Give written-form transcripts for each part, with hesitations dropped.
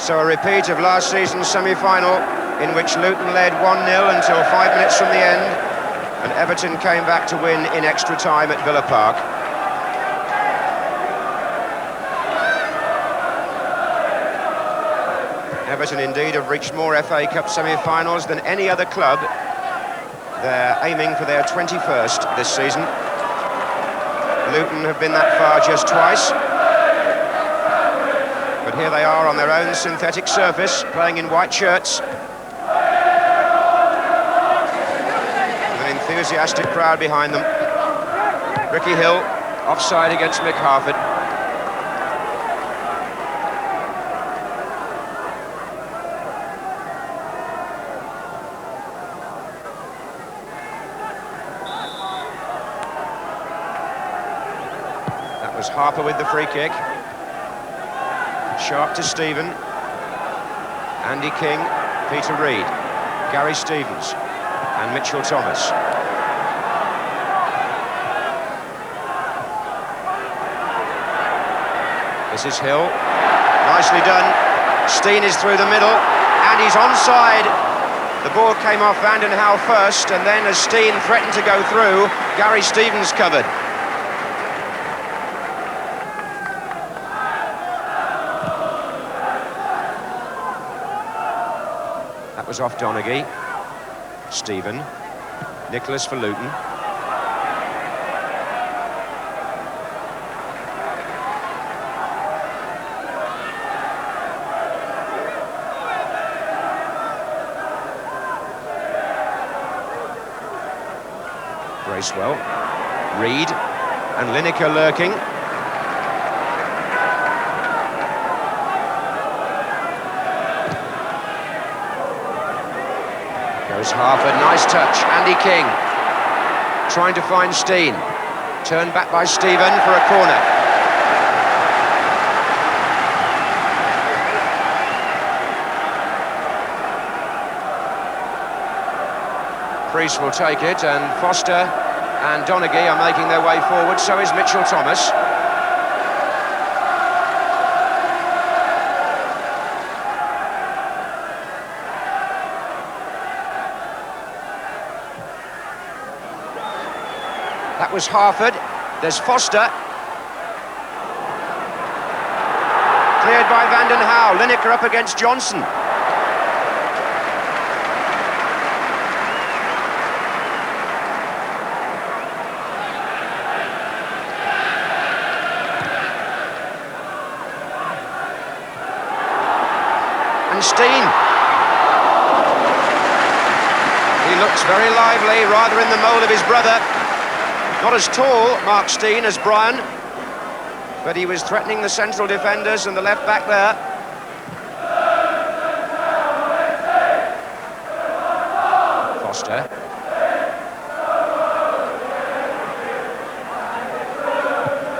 So a repeat of last season's semi-final, in which Luton led 1-0 until 5 minutes from the end, and Everton came back to win in extra time at Villa Park. Everton indeed have reached more FA Cup semi-finals than any other club. They're aiming for their 21st this season. Luton have been that far just twice. But here they are on their own synthetic surface, playing in white shirts. With an enthusiastic crowd behind them. Ricky Hill, offside against Mick Harford. That was Harper with the free kick. Sharp to Stephen, Andy King, Peter Reid, Gary Stevens and Mitchell Thomas. This is Hill, nicely done. Steen is through the middle and he's onside. The ball came off Vanden Hauwe first, and then as Steen threatened to go through, Gary Stevens covered. That was off Donaghy. Stephen. Nicholas for Luton. Bracewell. Reid. And Lineker lurking. Goes Harper, nice touch, Andy King trying to find Steen, turned back by Stephen for a corner. Priest will take it, and Foster and Donaghy are making their way forward, so is Mitchell Thomas. That was Harford. There's Foster. Cleared by Vanden Hauwe. Lineker up against Johnson. And Steen. He looks very lively, rather in the mould of his brother. Not as tall, Mark Steen, as Brian, but he was threatening the central defenders and the left back there. Foster.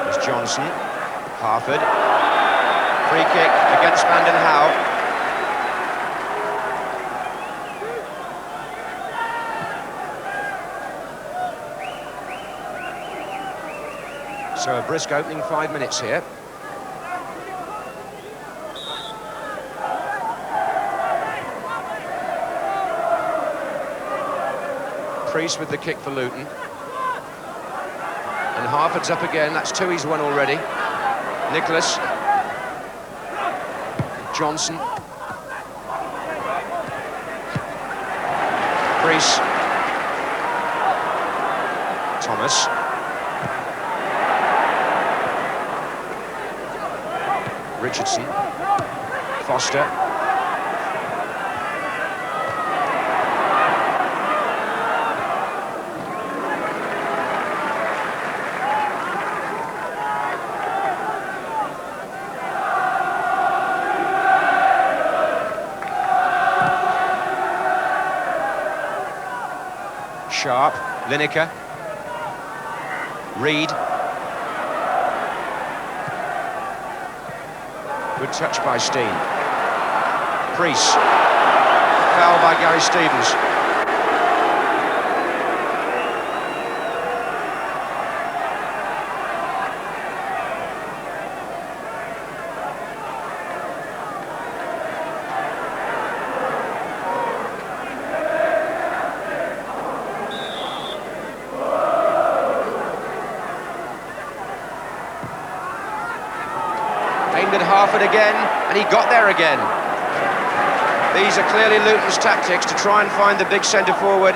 There's Johnson. Harford. Free kick against Vanden Hauwe. So a brisk opening 5 minutes here. Priest with the kick for Luton. And Harford's up again, that's two he's won already. Nicholas. Johnson. Priest. Thomas. Richardson. Foster. Sharp. Lineker. Reid. Good touch by Steen. Priest. Foul by Gary Stevens. Aimed at Harford again, and he got there again. These are clearly Luton's tactics, to try and find the big centre-forward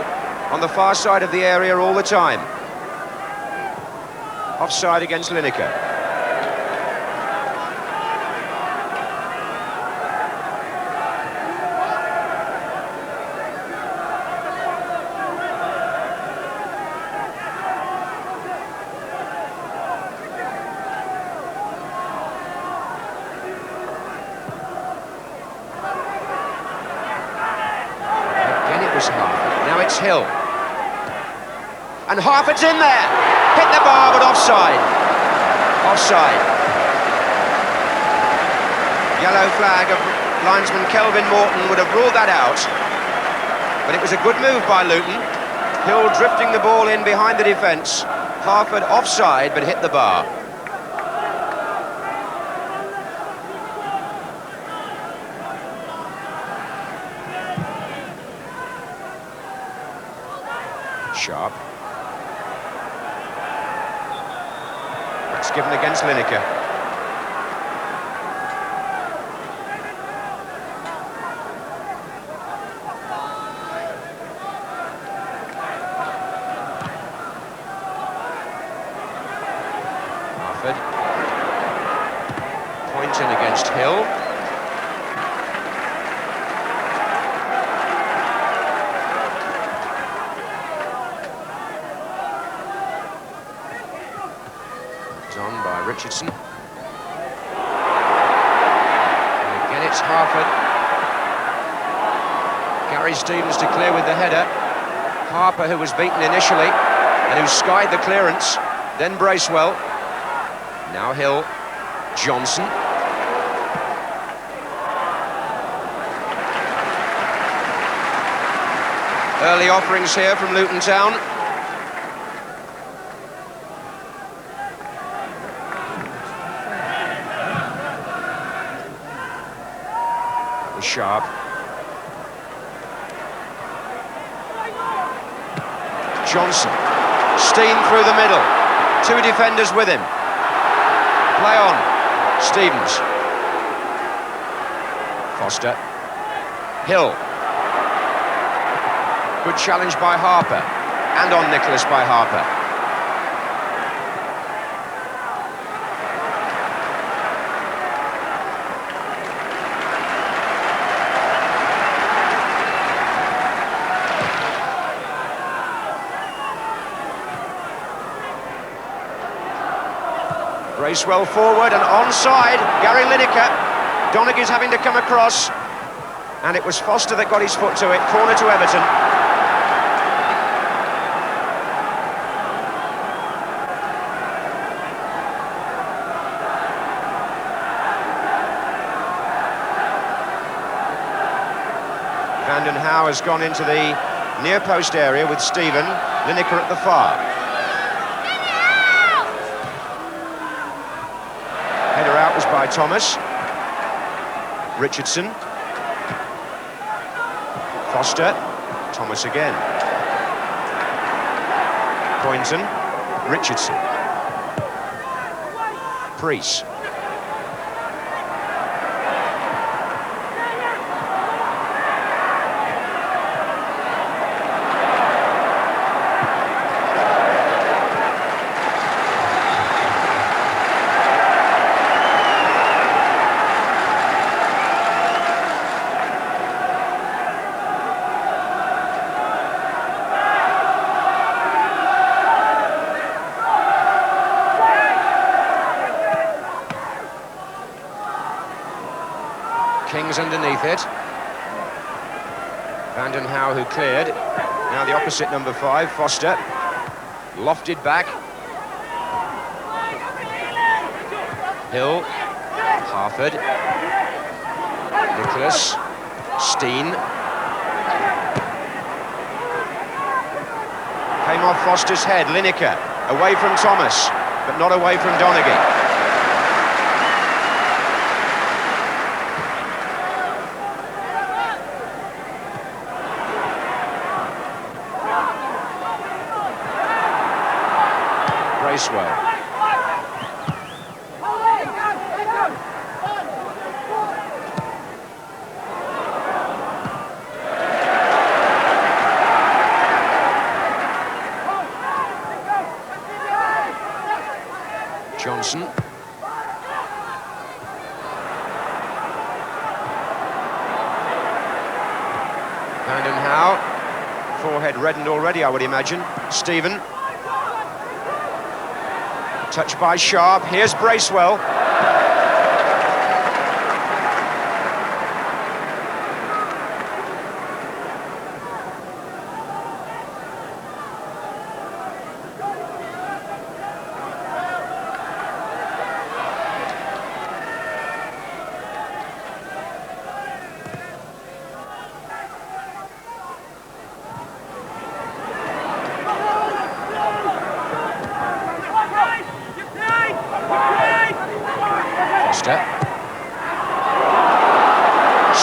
on the far side of the area all the time. Offside against Lineker. Now it's Hill. And Harford's in there. Hit the bar, but offside. Offside. Yellow flag of linesman Kelvin Morton would have ruled that out. But it was a good move by Luton. Hill drifting the ball in behind the defence. Harford offside, but hit the bar. Sharp. That's given against Lineker. Harford. Point in against Hill. On by Richardson. And again it's Harford. Gary Stevens to clear with the header. Harper, who was beaten initially and who skied the clearance. Then Bracewell. Now Hill. Johnson. Early offerings here from Luton Town. Sharp. Johnson. Steen through the middle. Two defenders with him. Play on. Stevens. Foster. Hill. Good challenge by Harper. And on Nicholas by Harper. Bracewell forward and onside. Gary Lineker. Donaghy's having to come across. And it was Foster that got his foot to it. Corner to Everton. Vanden Hauwe has gone into the near post area with Stephen. Lineker at the far. Header out was by Thomas. Richardson. Foster. Thomas again. Poynton. Richardson. Priest. King's underneath it. Vanden Hauwe who cleared. Now the opposite number 5, Foster. Lofted back. Hill. Harford. Nicholas. Steen. Came off Foster's head. Lineker. Away from Thomas, but not away from Donaghy. Bracewell. now. Forehead reddened already, I would imagine. Stephen. Touch by Sharp. Here's Bracewell.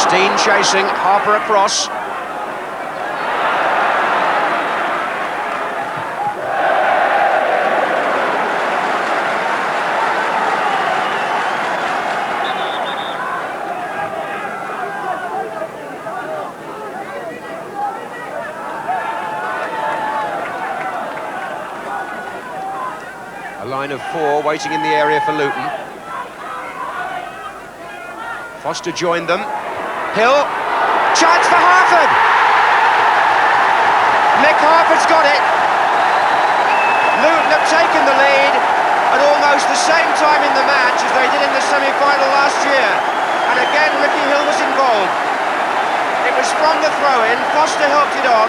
Steen chasing, Harper across. A line of four waiting in the area for Luton. Foster joined them. Hill, chance for Harford. Mick Harford's got it. Luton have taken the lead at almost the same time in the match as they did in the semi-final last year. And again, Ricky Hill was involved. It was from the throw-in, Foster helped it on.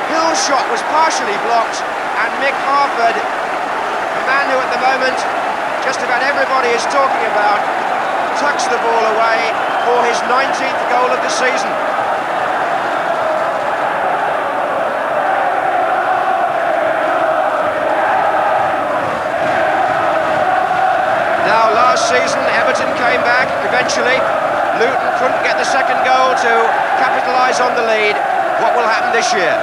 Hill's shot was partially blocked, and Mick Harford, the man who at the moment just about everybody is talking about, tucks the ball away for his 19th goal of the season. Now, last season, Everton came back eventually. Luton couldn't get the second goal to capitalise on the lead. What will happen this year?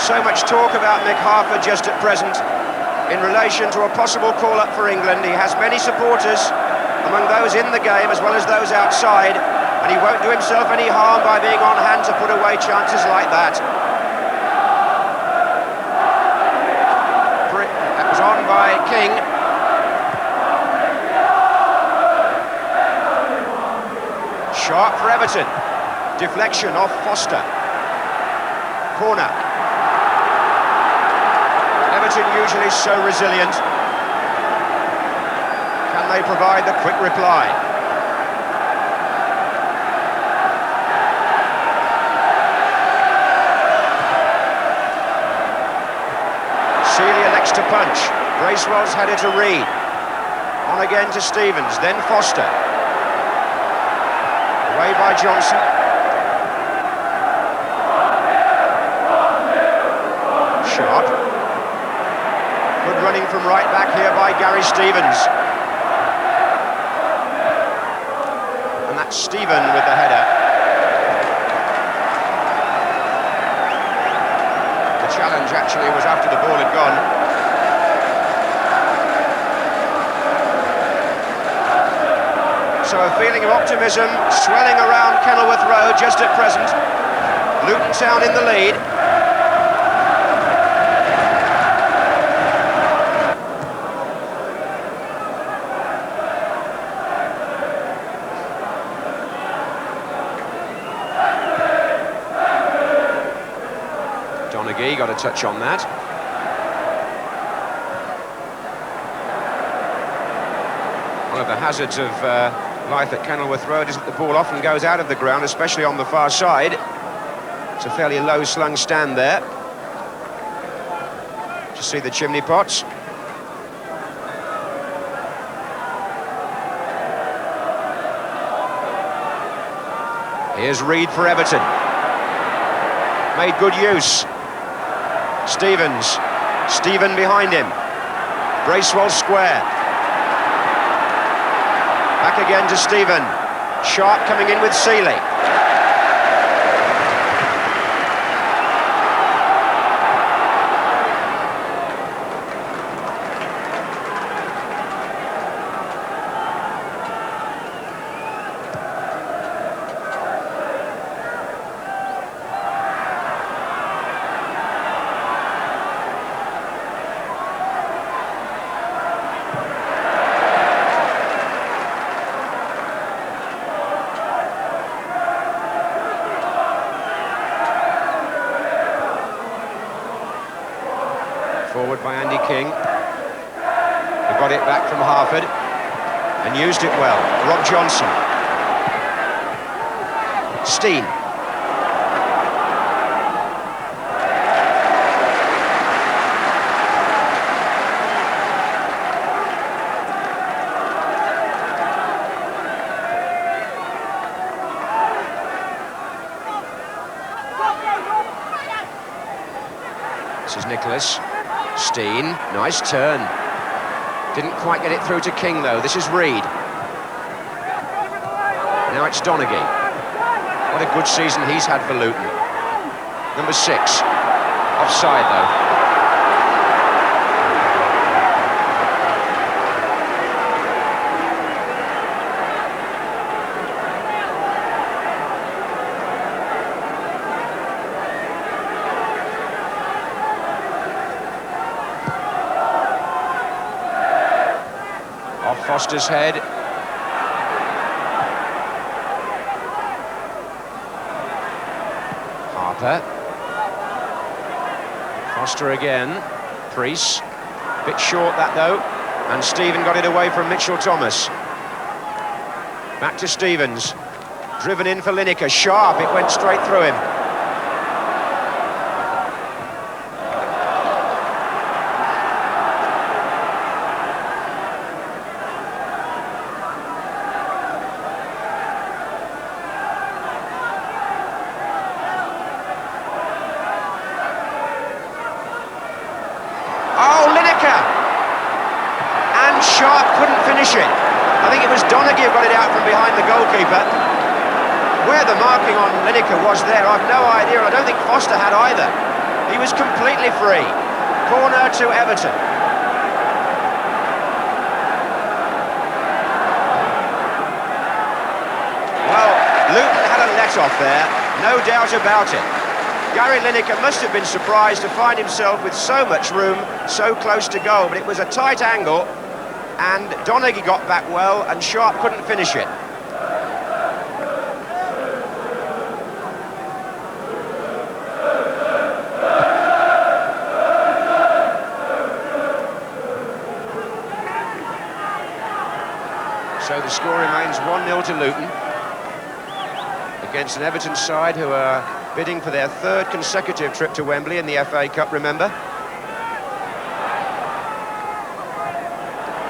So much talk about Mick Harford just at present in relation to a possible call-up for England. He has many supporters among those in the game as well as those outside, and he won't do himself any harm by being on hand to put away chances like that. That was on by King. Sharp for Everton. Deflection off Foster. Corner. Everton usually so resilient. Can they provide the quick reply? Celia elects to punch. Bracewell's headed to Reed. On again to Stevens, then Foster. Away by Johnson. Sharp. Good running from right back here by Gary Stevens. And that's Stephen with the header. The challenge actually was after the ball had gone. So a feeling of optimism swelling around Kenilworth Road just at present. Luton Town in the lead. Donaghy got a touch on that. One of the hazards of life at Kenilworth Road is that the ball often goes out of the ground, especially on the far side. It's a fairly low-slung stand there. To see the chimney pots. Here's Reed for Everton. Made good use. Stevens. Stephen behind him. Bracewell square. Back again to Stephen. Sharp coming in with Seeley. King, who got it back from Harford and used it well. Rob Johnson. Steen. This is Nicholas. Steen, nice turn. Didn't quite get it through to King though. This is Reed. Now it's Donaghy. What a good season he's had for Luton. Number 6. Offside though. Off Foster's head. Harper. Foster again. Priest. Bit short that though. And Stephen got it away from Mitchell Thomas. Back to Stevens. Driven in for Lineker. Sharp. It went straight through him. Oh, Lineker! And Sharp couldn't finish it. I think it was Donaghy who got it out from behind the goalkeeper. Where the marking on Lineker was there, I've no idea. I don't think Foster had either. He was completely free. Corner to Everton. Well, Luton had a let-off there, no doubt about it. Gary Lineker must have been surprised to find himself with so much room, so close to goal, but it was a tight angle, and Donaghy got back well, and Sharp couldn't finish it. So the score remains 1-0 to Luton, against an Everton side who are bidding for their 3rd consecutive trip to Wembley in the FA Cup, remember?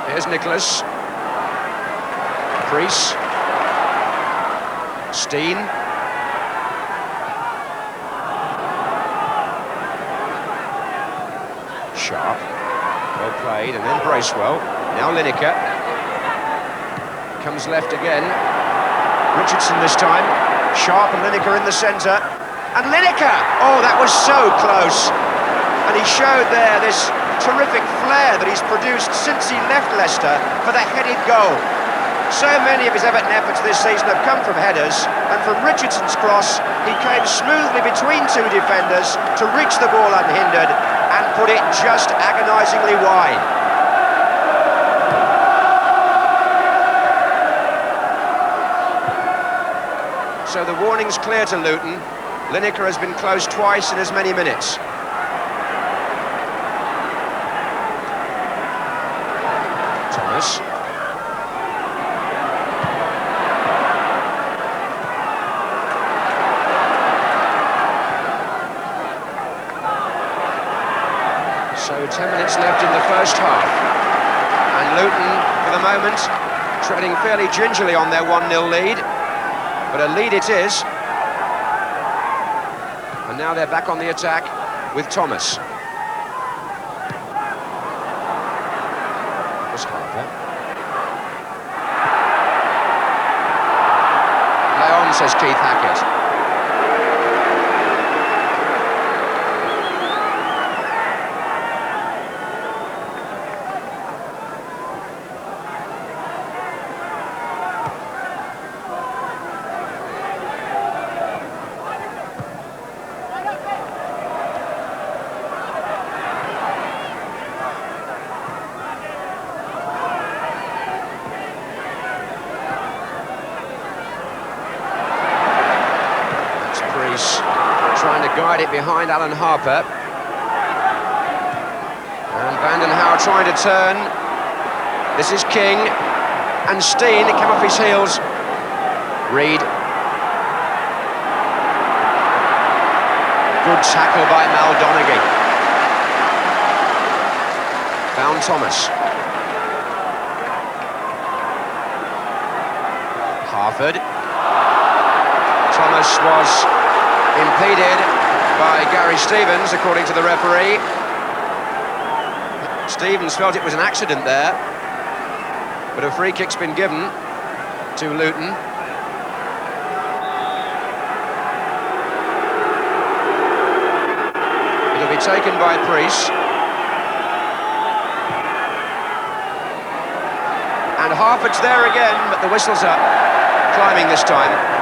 Here's Nicholas. Priest. Steen. Sharp. Well played, and then Bracewell. Now Lineker. Comes left again. Richardson this time. Sharp and Lineker in the centre. And Lineker! Oh, that was so close. And he showed there this terrific flair that he's produced since he left Leicester for the headed goal. So many of his Everton efforts this season have come from headers, and from Richardson's cross, he came smoothly between 2 defenders to reach the ball unhindered and put it just agonisingly wide. So the warning's clear to Luton. Lineker has been close twice in as many minutes. Thomas. So 10 minutes left in the first half. And Luton, for the moment, treading fairly gingerly on their 1-0 lead. But a lead it is. And now they're back on the attack with Thomas. That was Harper. Play on, says Keith Hackett. Trying to guide it behind Alan Harper. And Vanden now trying to turn. This is King, and Steen came off his heels. Reed. Good tackle by Maldonaghy. Found Thomas. Harford. Thomas was impeded by Gary Stevens, according to the referee. Stevens felt it was an accident there, but a free kick's been given to Luton. It'll be taken by Priest. And Harford's there again, but the whistle's up. Climbing this time.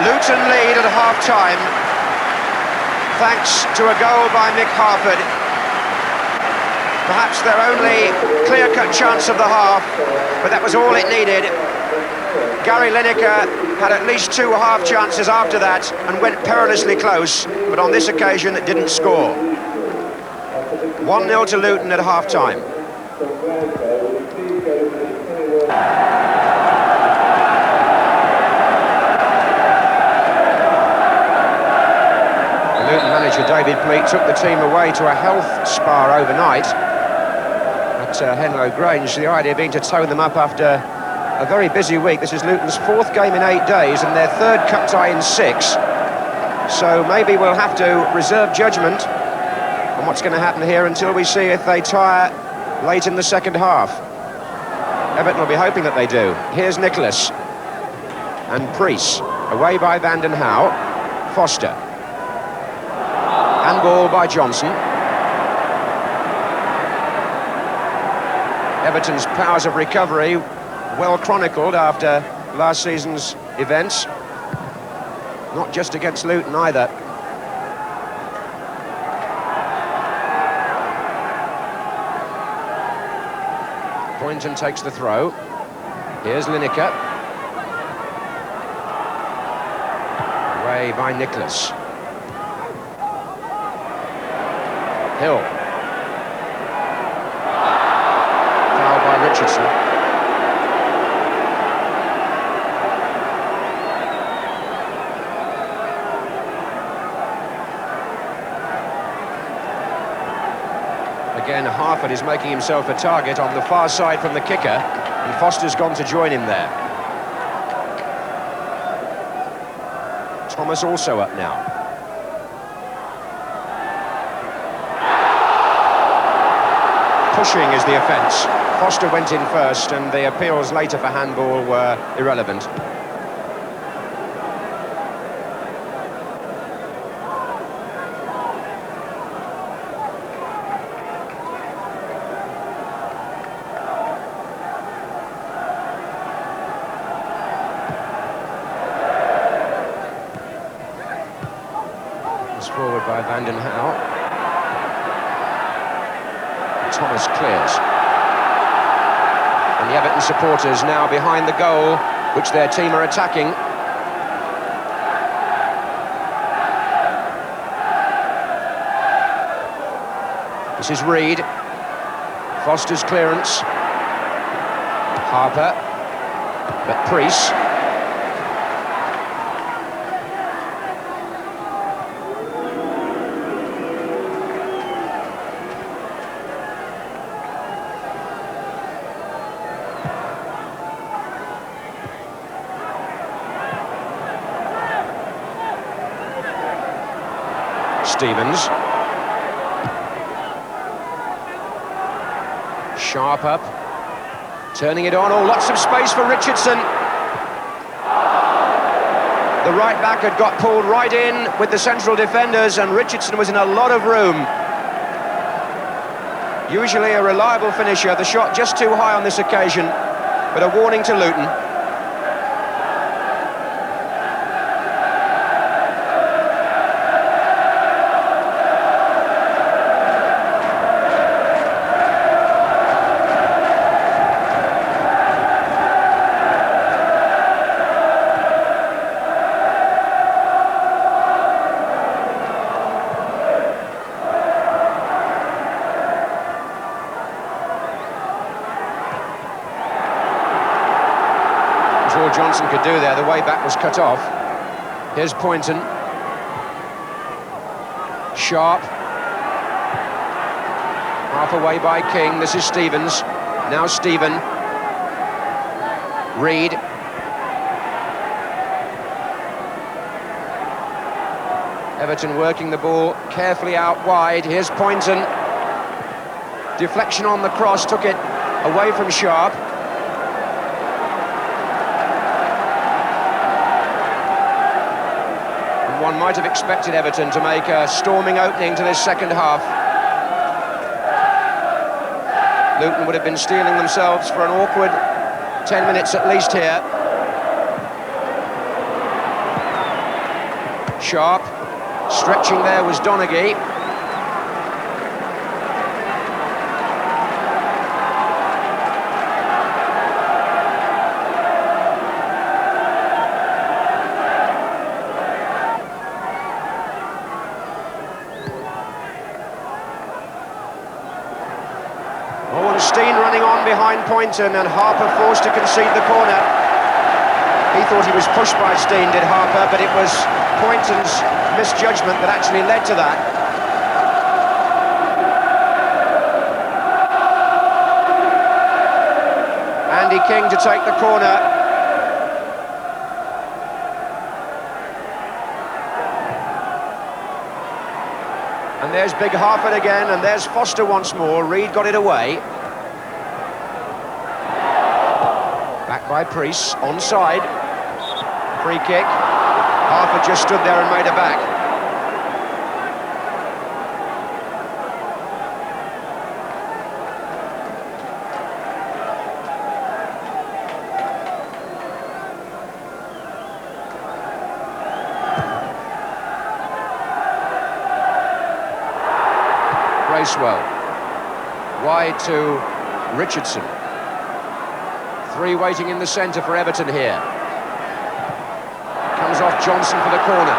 Luton lead at half-time, thanks to a goal by Mick Harford. Perhaps their only clear-cut chance of the half, but that was all it needed. Gary Lineker had at least 2 half chances after that and went perilously close, but on this occasion it didn't score. 1-0 to Luton at half-time. Luton manager David Pleat took the team away to a health spa overnight at Henlow Grange, the idea being to tone them up after a very busy week. This is Luton's 4th game in 8 days and their 3rd cup tie in 6. So maybe we'll have to reserve judgment on what's going to happen here until we see if they tire late in the second half. Everton will be hoping that they do. Here's Nicholas and Priest, away by Vanden Hauwe. Foster. Handball by Johnson. Everton's powers of recovery well chronicled after last season's events. Not just against Luton either. Poynton takes the throw. Here's Lineker. Away by Nicholas. Hill. Foul by Richardson. Again, Harford is making himself a target on the far side from the kicker, and Foster's gone to join him there. Thomas also up now. Pushing is the offence. Foster went in first, and the appeals later for handball were irrelevant. It's forward by Vanden Hauwe. Thomas clears. And the Everton supporters now behind the goal, which their team are attacking. This is Reed. Foster's clearance. Harper. But Priest. Stevens. Sharp up. Turning it on. Oh, lots of space for Richardson. The right back had got pulled right in with the central defenders, and Richardson was in a lot of room. Usually a reliable finisher. The shot just too high on this occasion, but a warning to Luton. Johnson could do there. The way back was cut off. Here's Poynton. Sharp. Half away by King. This is Stevens. Now Stephen. Reed. Everton working the ball carefully out wide. Here's Poynton. Deflection on the cross, took it away from Sharp. And one might have expected Everton to make a storming opening to this second half. Luton would have been steeling themselves for an awkward 10 minutes at least here. Sharp. Stretching there was Donaghy. Oh, and Steen running on behind Poynton, and Harper forced to concede the corner. He thought he was pushed by Steen, did Harper, but it was Poynton's misjudgment that actually led to that. Andy King to take the corner. And there's Big Harford again, and there's Foster once more. Reed got it away. Back by Priest, onside. Free kick. Harford just stood there and made a back. Bracewell. Wide to Richardson. Three waiting in the centre for Everton here. Comes off Johnson for the corner.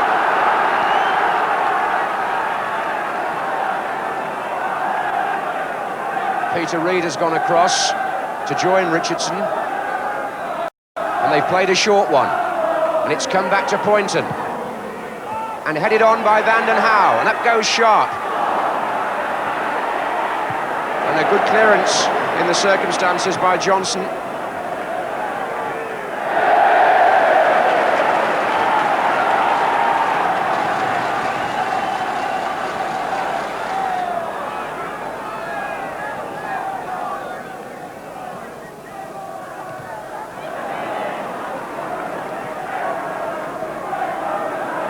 Peter Reid has gone across to join Richardson. And they've played a short one. And it's come back to Poynton. And headed on by Vanden Hauwe. And up goes Sharp. And a good clearance in the circumstances by Johnson.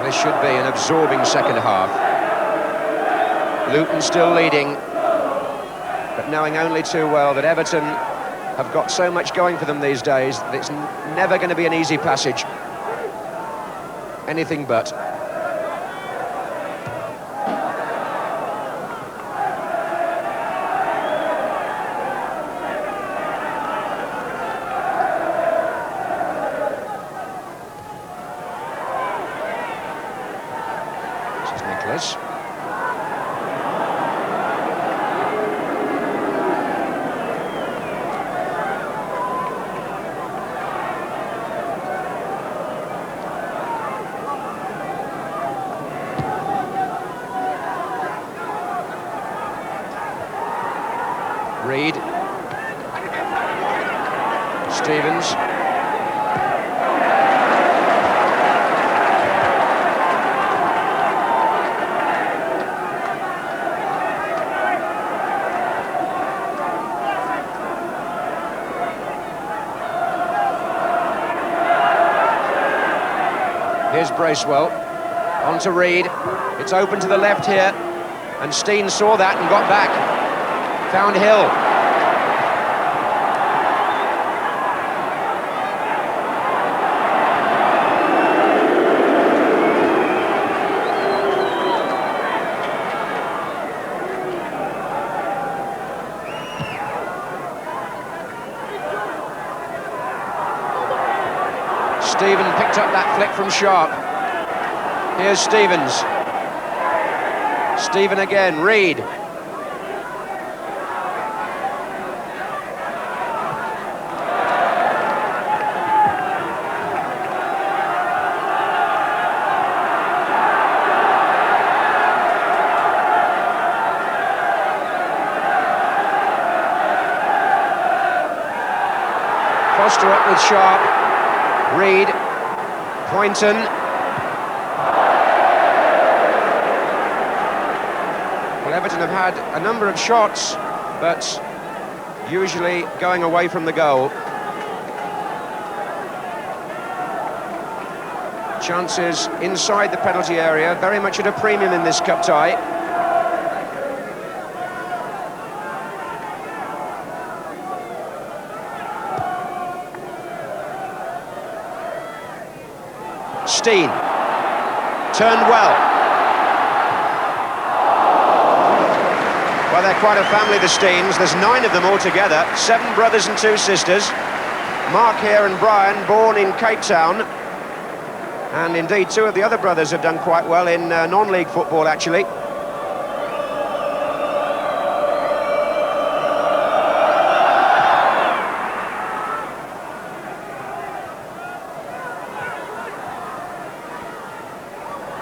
This should be an absorbing second half. Luton still leading, but knowing only too well that Everton have got so much going for them these days that it's never going to be an easy passage. Anything but. Nicholas. Reed. Stevens. Here's Bracewell, on to Reed. It's open to the left here, and Steen saw that and got back. Found Hill. Stephen picked up that flick from Sharp. Here's Stevens. Stephen again, Reed. Foster up with Sharp. Reed. Poynton. Well, Everton have had a number of shots, but usually going away from the goal. Chances inside the penalty area, very much at a premium in this cup tie. Steen, turned well. Well, they're quite a family, the Steens. There's 9 of them altogether, 7 brothers and 2 sisters. Mark here and Brian, born in Cape Town. And indeed, 2 of the other brothers have done quite well in non-league football, actually.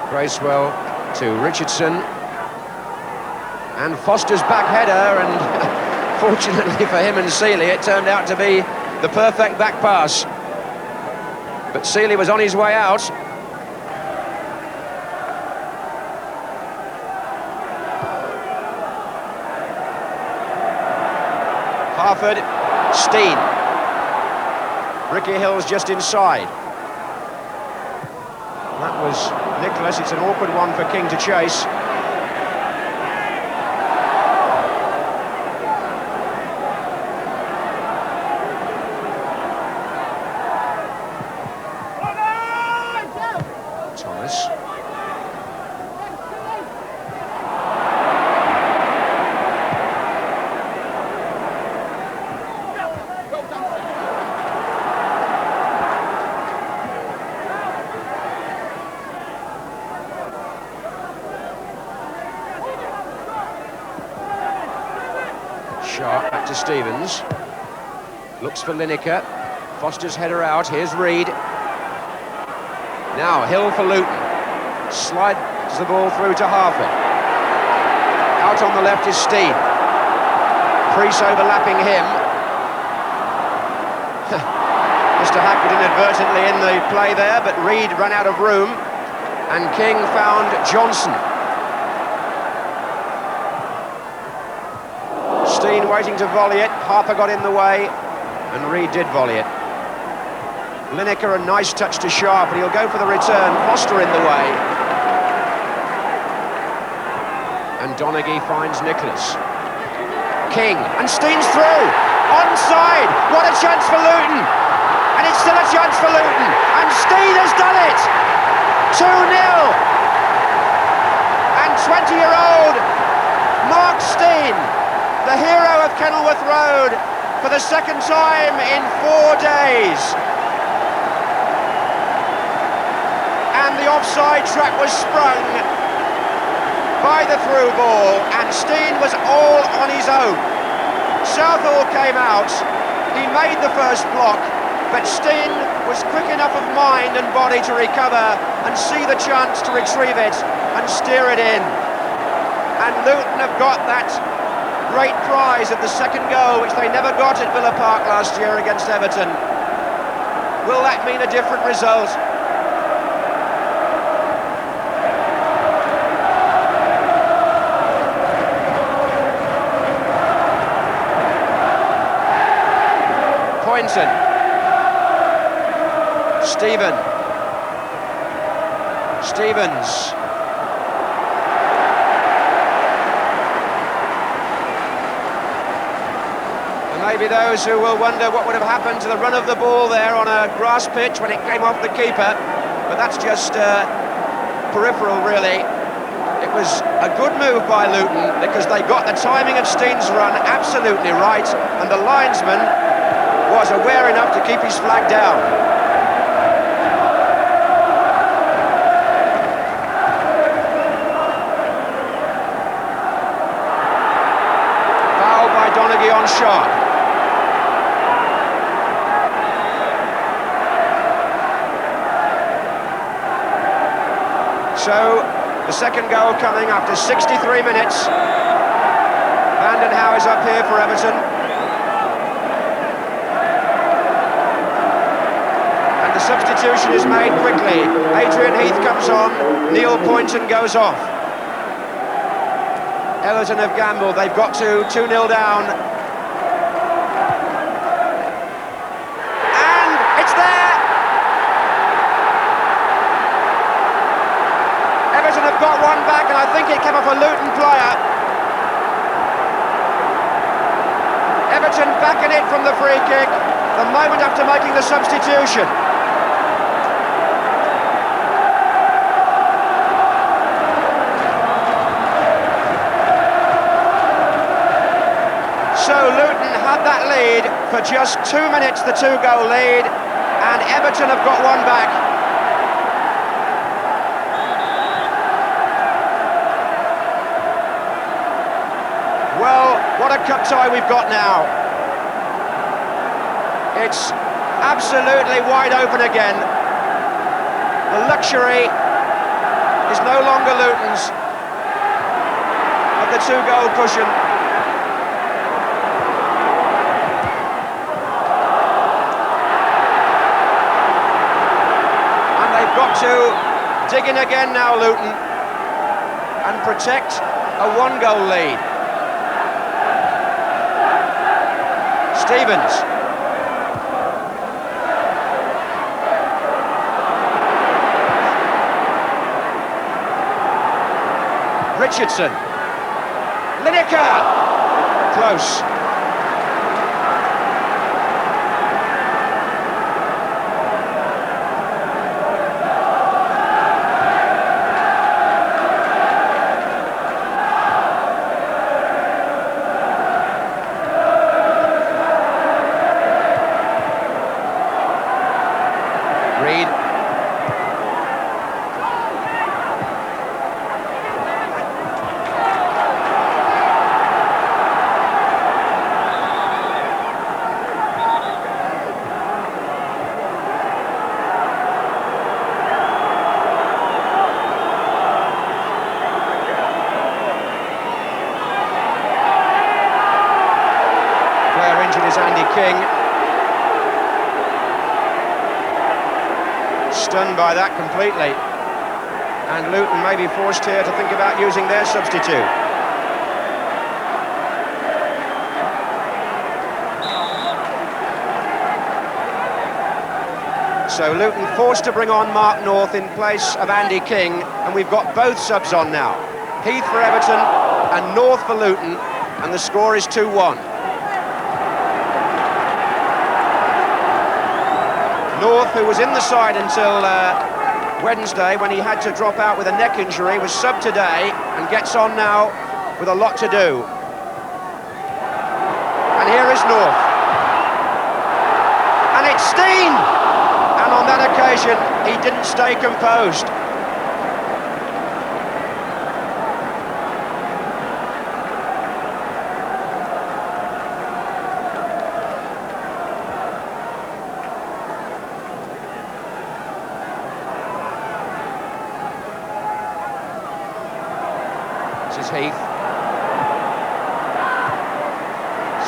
Bracewell to Richardson. And Foster's back header, and fortunately for him and Seeley, it turned out to be the perfect back pass. But Seeley was on his way out. Harford, Steen. Ricky Hill's just inside. That was Nicholas. It's an awkward one for King to chase. Thomas. Sharp back to Stevens. Looks for Lineker. Foster's header out. Here's Reed. Now Hill for Luton. Slides the ball through to Harford. Out on the left is Steen. Priest overlapping him. Mr. Hackett inadvertently in the play there, but Reed ran out of room, and King found Johnson. Steen waiting to volley it. Harper got in the way, and Reed did volley it. Lineker, a nice touch to Sharp, and he'll go for the return. Foster in the way. And Donaghy finds Nicholas. King, and Steen's through! Onside! What a chance for Luton! And it's still a chance for Luton! And Steen has done it! 2-0! And 20-year-old Mark Steen, the hero of Kenilworth Road, for the second time in 4 days. And the offside trap was sprung by the through ball, and Steen was all on his own. Southall came out, he made the first block, but Steen was quick enough of mind and body to recover and see the chance to retrieve it and steer it in. And Luton have got that great prize of the second goal, which they never got at Villa Park last year against Everton. Will that mean a different result? Poynton. Stevens. And maybe those who will wonder what would have happened to the run of the ball there on a grass pitch when it came off the keeper, but that's just peripheral, really. It was a good move by Luton because they got the timing of Steen's run absolutely right, and the linesman was aware enough to keep his flag down. Foul by Donaghy on Sharp. So, the second goal coming after 63 minutes. Vanden Hauwe is up here for Everton. substitution is made quickly. Adrian Heath comes on, Neil Poynton goes off. Everton have gambled, they've got to 2-0 down. And it's there! Everton have got one back, and I think it came off a Luton player. Everton back in it from the free kick, the moment after making the substitution. So Luton had that lead for just 2 minutes, the 2-goal lead, and Everton have got one back. Well, what a cup tie we've got now. It's absolutely wide open again. The luxury is no longer Luton's of the 2-goal cushion. And they've got to dig in again now, Luton, and protect a 1-goal lead. Stevens. Richardson. Lineker. Close. Reed. Player injured is Andy King. Stunned by that completely, and Luton may be forced here to think about using their substitute. So Luton forced to bring on Mark North in place of Andy King, and we've got both subs on now. Heath for Everton and North for Luton, and the score is 2-1. North, who was in the side until Wednesday when he had to drop out with a neck injury, was subbed today and gets on now with a lot to do. And here is North. And it's Steen! And on that occasion, he didn't stay composed. This is Heath.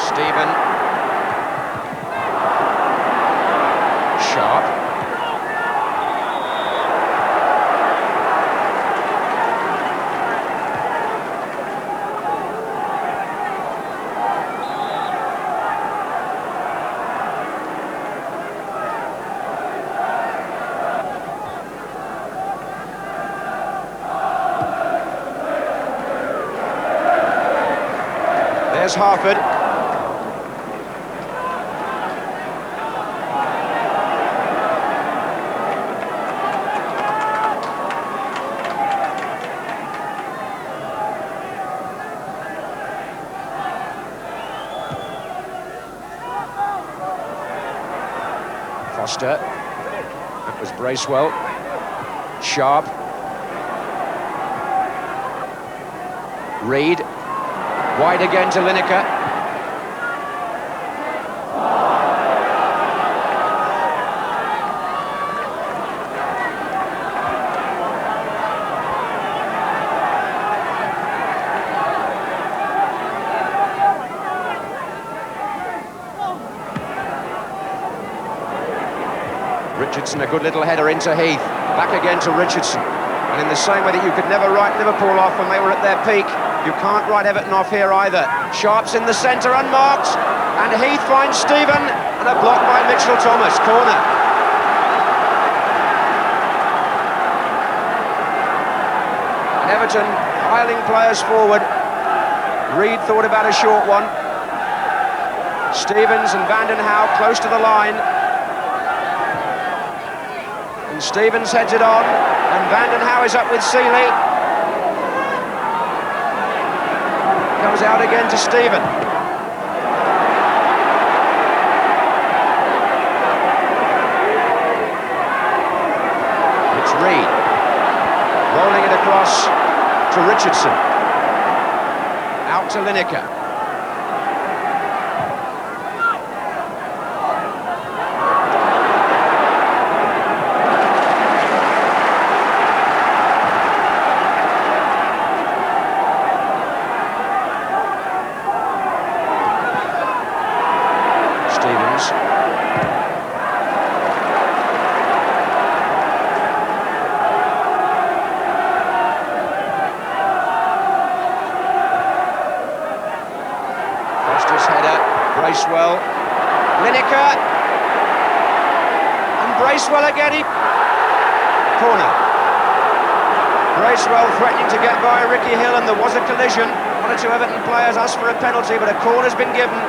Stephen. Sharp. There's Harford. Foster. That was Bracewell. Sharp. Reed. Wide again to Lineker. Richardson, a good little header into Heath. Back again to Richardson. And in the same way that you could never write Liverpool off when they were at their peak, you can't write Everton off here either. Sharp's in the centre, unmarked. And Heath finds Stephen. And a block by Mitchell Thomas. Corner. And Everton piling players forward. Reed thought about a short one. Stevens and Vanden Hauwe close to the line. And Stevens heads it on. And Vanden Hauwe is up with Seeley. Comes out again to Stephen. It's Reed. Rolling it across to Richardson. Out to Lineker. Bracewell, Lineker, and Bracewell again, corner. Bracewell threatening to get by Ricky Hill, and there was a collision. One or two Everton players asked for a penalty, but a corner's been given.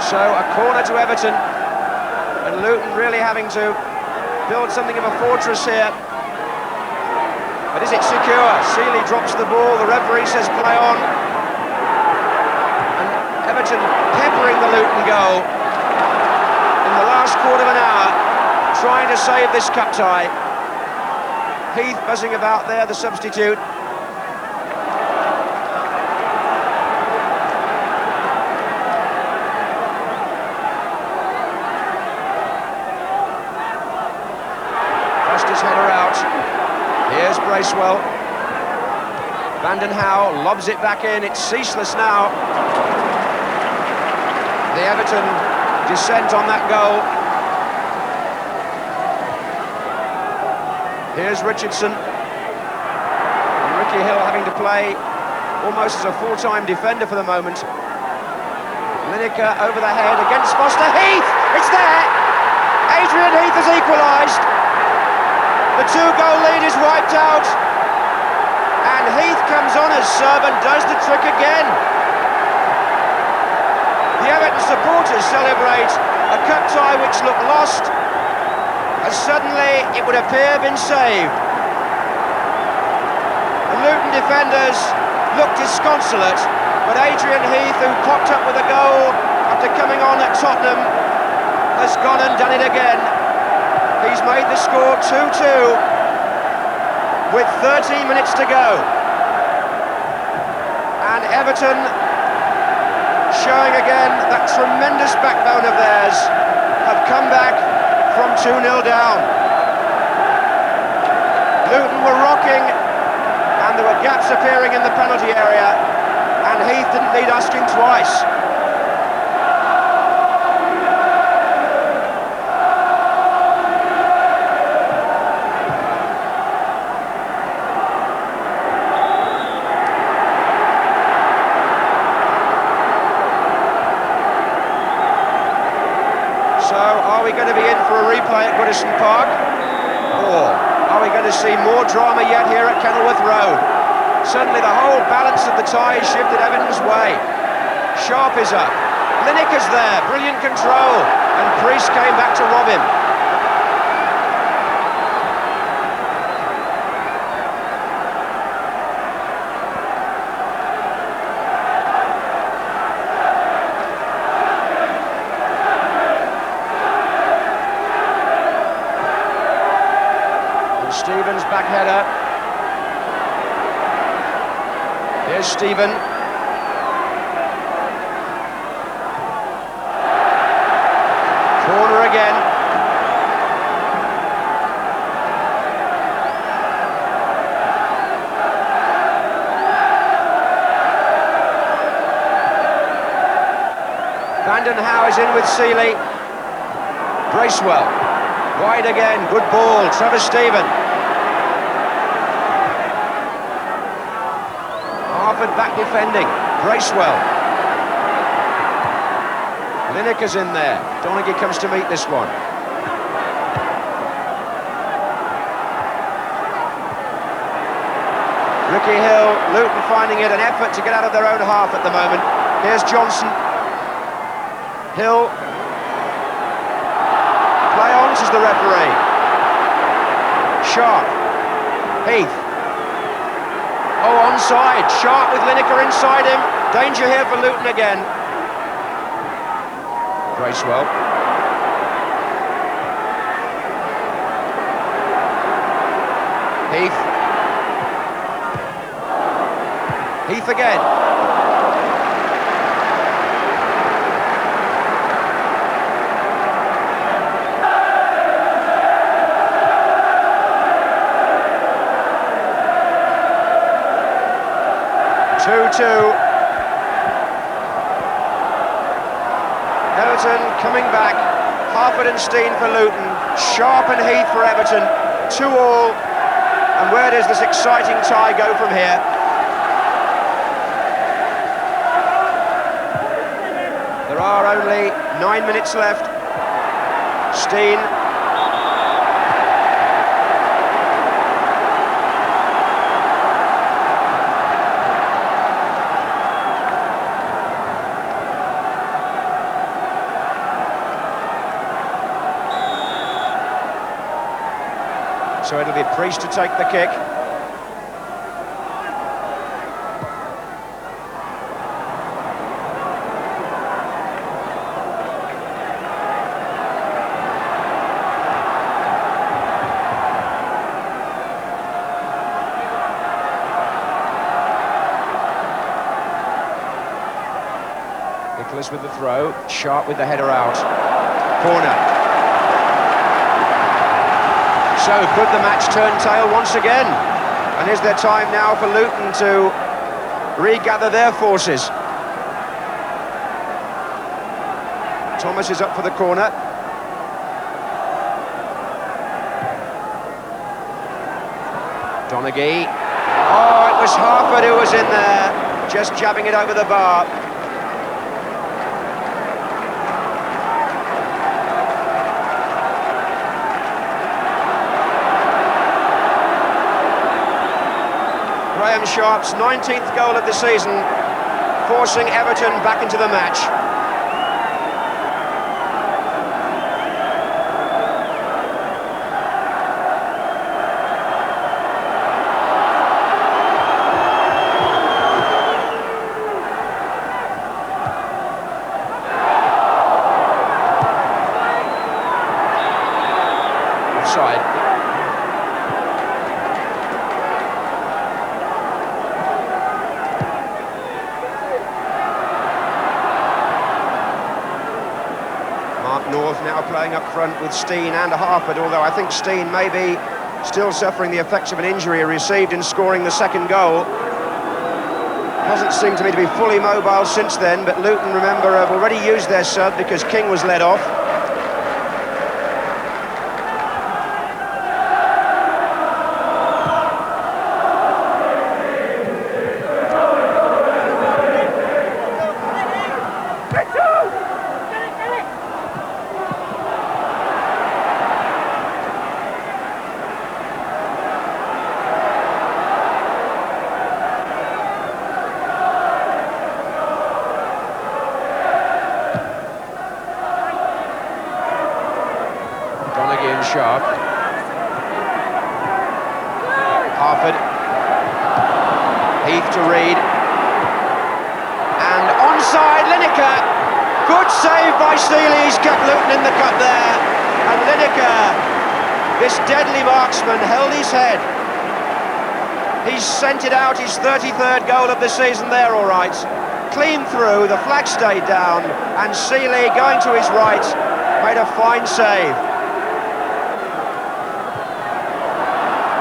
So a corner to Everton, and Luton really having to build something of a fortress here. But is it secure? Seeley drops the ball, the referee says play on. And Everton peppering the Luton goal in the last quarter of an hour, trying to save this cup tie. Heath buzzing about there, the substitute. Header out. Here's Bracewell. Vanden Hauwe lobs it back in. It's ceaseless now. The Everton descent on that goal. Here's Richardson. And Ricky Hill having to play almost as a full-time defender for the moment. Lineker over the head against Foster. Heath! It's there! Adrian Heath has equalised. The two-goal lead is wiped out, and Heath comes on as sub and does the trick again. The Everton supporters celebrate a cup tie which looked lost, as suddenly it would appear been saved. The Luton defenders looked disconsolate, but Adrian Heath, who popped up with a goal after coming on at Tottenham, has gone and done it again. He's made the score 2-2 with 13 minutes to go. And Everton showing again that tremendous backbone of theirs, have come back from 2-0 down. Luton were rocking and there were gaps appearing in the penalty area, and Heath didn't need asking twice. Are we going to be in for a replay at Goodison Park? Or are we going to see more drama yet here at Kenilworth Road? Suddenly the whole balance of the tie is shifted Everton's way. Sharp is up. Lineker's there, brilliant control. And Priest came back to rob him. Stevens back header. Here's Stephen. Corner again. and Howe is in with Seeley. Bracewell, wide again, good ball, Trevor Stephen. Harford back defending, Bracewell. Lineker's in there, Donaghy comes to meet this one. Ricky Hill, Luton finding it an effort to get out of their own half at the moment. Here's Johnson. Hill. Play on, says the referee. Sharp. Heath. Oh, onside. Sharp with Lineker inside him. Danger here for Luton again. Bracewell. Heath. Heath again. Everton coming back. Harford and Steen for Luton. Sharp and Heath for Everton. 2-2. And where does this exciting tie go from here? There are only 9 minutes left. Steen. So it'll be Priest to take the kick. Nicholas with the throw, Sharp with the header out. Corner. So could the match turn tail once again? And is there time now for Luton to regather their forces? Thomas is up for the corner. Donaghy. Oh, it was Harford who was in there, just jabbing it over the bar. Graham Sharp's 19th goal of the season, forcing Everton back into the match. Offside. North now playing up front with Steen and Harford, although I think Steen may be still suffering the effects of an injury he received in scoring the second goal. Hasn't seemed to me to be fully mobile since then, but Luton, remember, have already used their sub because King was let off. Sharp. Harford. Heath to Reed. And onside, Lineker. Good save by Seeley. He's kept Luton in the cup there. And Lineker, this deadly marksman, held his head. He's sent it out, his 33rd goal of the season there, all right. Clean through, the flag stayed down, and Seeley, going to his right, made a fine save.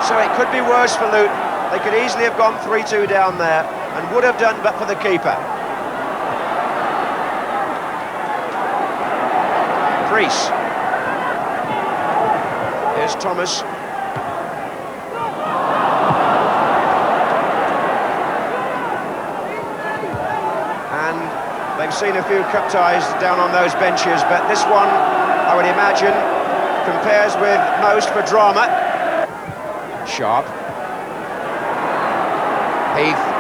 So it could be worse for Luton. They could easily have gone 3-2 down there, and would have done but for the keeper. crease. Here's Thomas. And they've seen a few cup ties down on those benches, but this one, I would imagine, compares with most for drama. Sharp. Heath.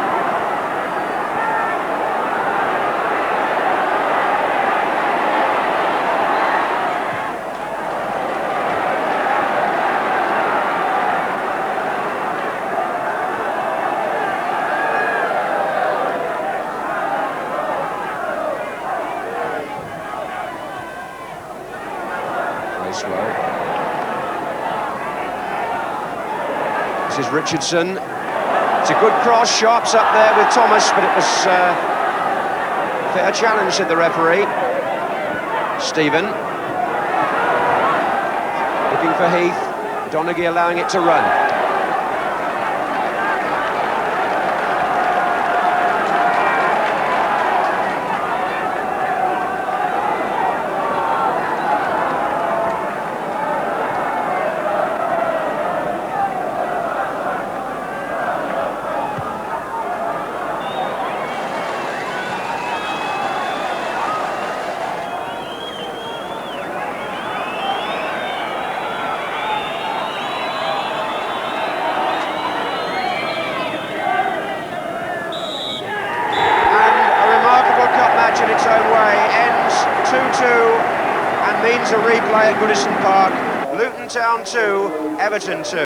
Slow. This is Richardson. It's a good cross. Sharp's up there with Thomas, but it was fair challenge, said the referee. Stephen looking for Heath. Donaghy allowing it to run. In its own way, ends 2-2 and means a replay at Goodison Park. Luton Town 2, Everton 2.